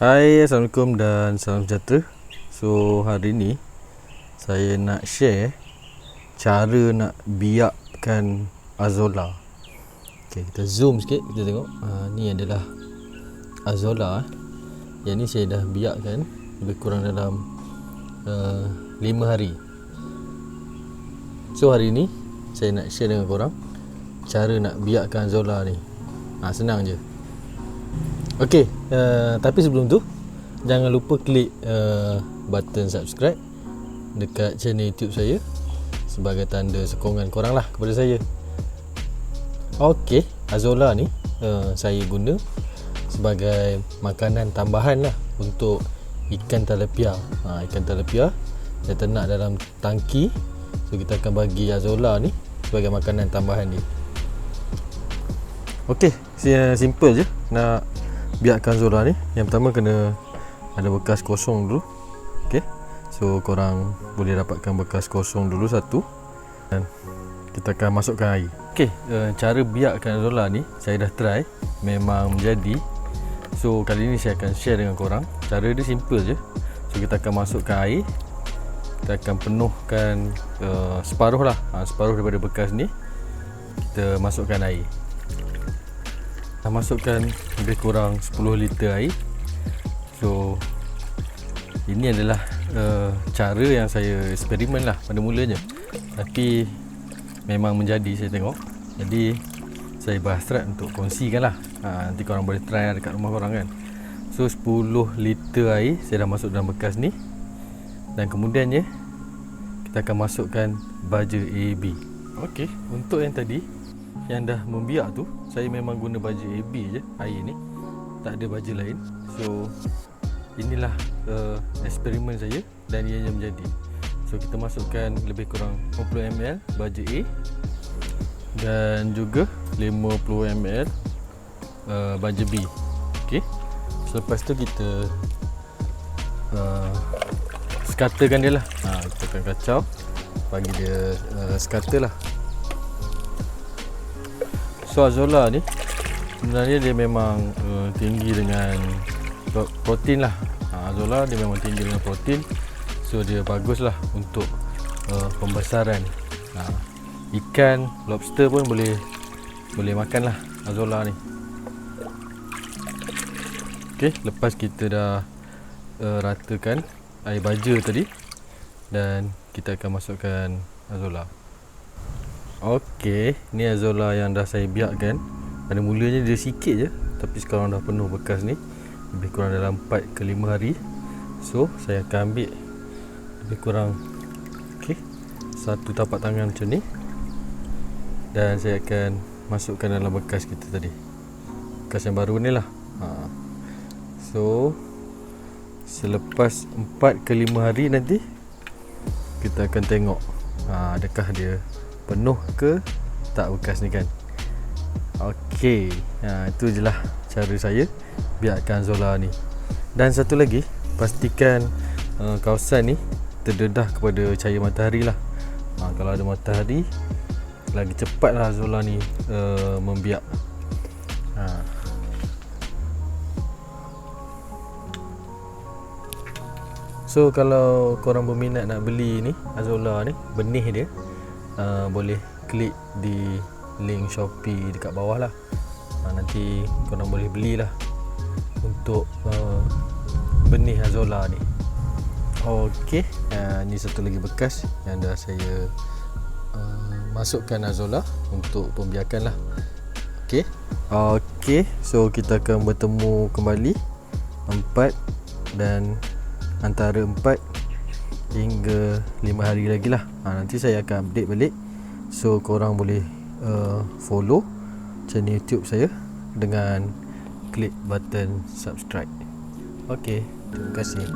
Hai, Assalamualaikum dan salam sejahtera. So, hari ni saya nak share cara nak biakkan Azolla. Okay, kita zoom sikit, kita tengok. Ni adalah Azolla. Yang ni saya dah biakkan lebih kurang dalam 5 hari. So, hari ni saya nak share dengan korang cara nak biakkan Azolla ni. Senang je. Okey, tapi sebelum tu jangan lupa klik button subscribe dekat channel YouTube saya sebagai tanda sokongan korang lah kepada saya. Okey, Azolla ni saya guna sebagai makanan tambahan lah untuk ikan talapia. Ikan talapia saya ternak dalam tangki. So kita akan bagi Azolla ni sebagai makanan tambahan dia. Okey, simple je nak biakkan Azolla ni. Yang pertama kena ada bekas kosong dulu. Okey. So korang boleh dapatkan bekas kosong dulu satu. Dan kita akan masukkan air. Okey, cara biakkan Azolla ni saya dah try, memang menjadi. So kali ni saya akan share dengan korang. Cara dia simple je. So kita akan masukkan air. Kita akan penuhkan separuh lah. Separuh daripada bekas ni kita masukkan air. Masukkan lebih kurang 10 liter air. So ini adalah cara yang saya eksperimen lah pada mulanya, tapi memang menjadi saya tengok. Jadi saya berhasrat untuk kongsikan lah. Nanti korang boleh try dekat rumah korang kan. So 10 liter air saya dah masuk dalam bekas ni. Dan kemudiannya kita akan masukkan baja AB. Okey, untuk yang tadi yang dah membiak tu, saya memang guna baja AB je air ni, tak ada baja lain. So inilah eksperimen saya dan ianya menjadi. So kita masukkan lebih kurang 50 ml baja A dan juga 50 ml baja B. Okey, selepas tu kita skatakan dia lah. Kita akan kacau, bagi dia skata lah. So Azolla ni sebenarnya dia memang tinggi dengan protein lah. Azolla dia memang tinggi dengan protein. So dia bagus lah untuk pembesaran. Ikan, lobster pun boleh makan lah Azolla ni. Okey, lepas kita dah ratakan air baja tadi, dan kita akan masukkan Azolla. Okey, ni Azolla yang dah saya biakkan. Pada mulanya dia sikit je, tapi sekarang dah penuh bekas ni, lebih kurang dalam 4 ke 5 hari. So saya akan ambil lebih kurang satu tapak tangan macam ni, dan saya akan masukkan dalam bekas kita tadi, bekas yang baru ni lah. So selepas 4 ke 5 hari nanti kita akan tengok adakah dia penuh ke tak bekas ni kan. Okey, itu je lah cara saya biakkan Azolla ni. Dan satu lagi, pastikan kawasan ni terdedah kepada cahaya matahari lah. Kalau ada matahari, lagi cepat lah Azolla ni membiak. So kalau korang berminat nak beli ni Azolla ni, benih dia, boleh klik di link Shopee dekat bawah lah. Nanti korang boleh belilah untuk benih Azolla ni. Okey, ni satu lagi bekas yang dah saya masukkan Azolla untuk pembiakan lah. Okey, so kita akan bertemu kembali 4 dan antara 4 hingga 5 hari lagi lah. Nanti saya akan update balik. So korang boleh follow channel YouTube saya dengan klik button subscribe. Okey, terima kasih.